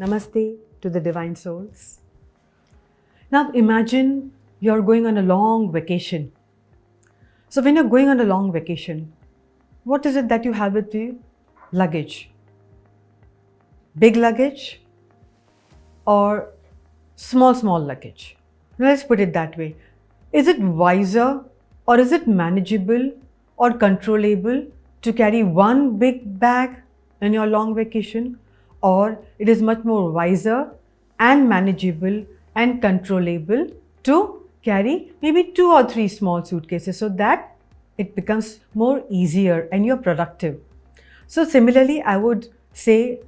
Namaste to the divine souls. Now imagine you're going on a long vacation. So when you're going on a long vacation, what is it that you have with you? Luggage. Big luggage or small luggage? Let's put it that way. Is it wiser or is it manageable or controllable to carry one big bag in your long vacation? Or it is much more wiser and manageable and controllable to carry maybe 2 or 3 small suitcases so that it becomes more easier and you're productive. So similarly, I would say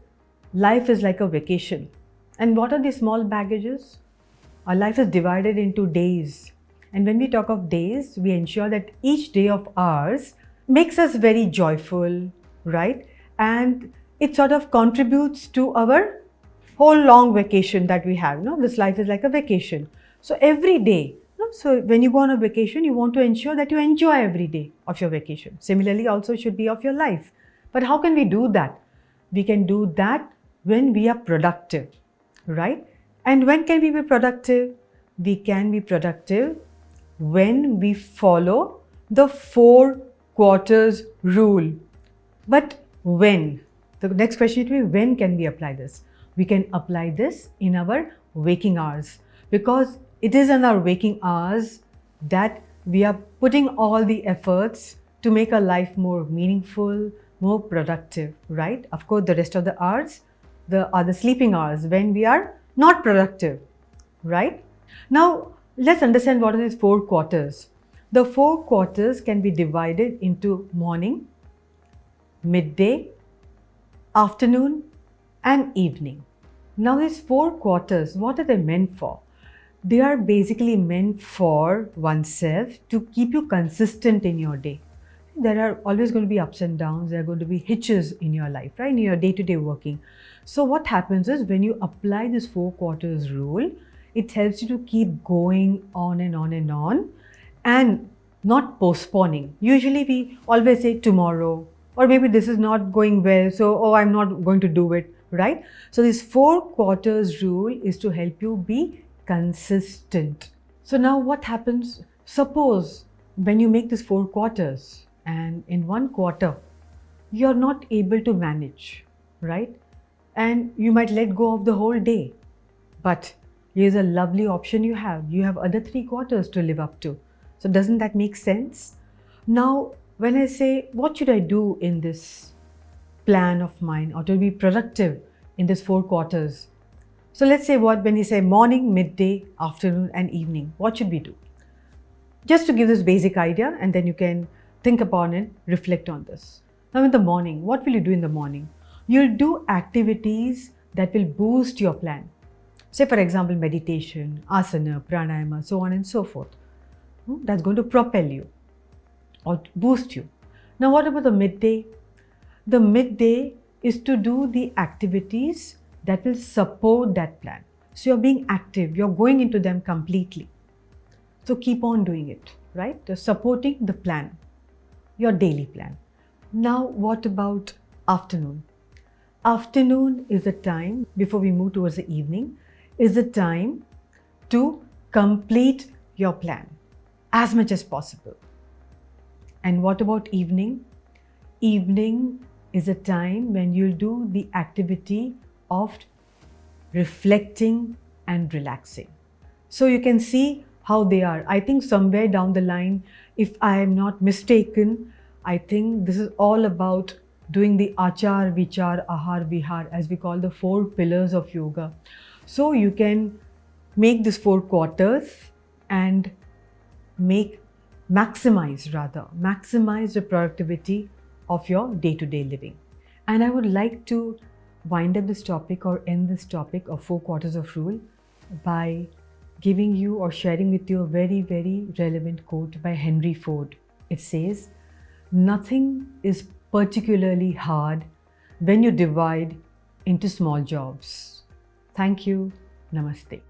life is like a vacation. And what are the small baggages? Our life is divided into days. And when we talk of days, we ensure that each day of ours makes us very joyful, right? And it sort of contributes to our whole long vacation that we have. This life is like a vacation. So every day, so when you go on a vacation, you want to ensure that you enjoy every day of your vacation. Similarly, also should be of your life. But how can we do that? We can do that when we are productive, right? And when can we be productive? We can be productive when we follow the 4 quarters rule. But when? The next question will be, when can we apply this? We can apply this in our waking hours, because it is in our waking hours that we are putting all the efforts to make our life more meaningful, more productive, right? Of course, the rest of the hours are the sleeping hours when we are not productive, right? Now, let's understand what are these 4 quarters. The 4 quarters can be divided into morning, midday, afternoon and evening. Now these 4 quarters, what are they meant for? They are basically meant for oneself to keep you consistent in your day. There are always going to be ups and downs. There are going to be hitches in your life, right? In your day-to-day working. So what happens is when you apply this 4 quarters rule, it helps you to keep going on and on and on and not postponing. Usually we always say tomorrow, or maybe this is not going well, so I'm not going to do it, right? So this 4 quarters rule is to help you be consistent. So now what happens? Suppose when you make this 4 quarters and in 1 quarter, you're not able to manage, right? And you might let go of the whole day. But here's a lovely option you have. You have other 3 quarters to live up to. So doesn't that make sense? Now, when I say, what should I do in this plan of mine or to be productive in this 4 quarters? So let's say when you say morning, midday, afternoon and evening, what should we do? Just to give this basic idea, and then you can think upon it, reflect on this. Now in the morning, what will you do in the morning? You'll do activities that will boost your plan. Say for example, meditation, asana, pranayama, so on and so forth. That's going to propel you or boost you. Now what about the midday? The midday is to do the activities that will support that plan. So you're being active, you're going into them completely. So keep on doing it, right? You're supporting the plan, your daily plan. Now what about afternoon? Afternoon is the time, before we move towards the evening, is the time to complete your plan as much as possible. And what about evening? Evening is a time when you'll do the activity of reflecting and relaxing. So you can see how they are. I think somewhere down the line, if I am not mistaken, I think this is all about doing the achar, vichar, ahar, vihar, as we call the 4 pillars of yoga. So you can make this 4 quarters and maximize the productivity of your day-to-day living. And I would like to wind up this topic or end this topic of 4 quarters of rule by giving you or sharing with you a very, very relevant quote by Henry Ford. It says, "Nothing is particularly hard when you divide into small jobs." Thank you. Namaste.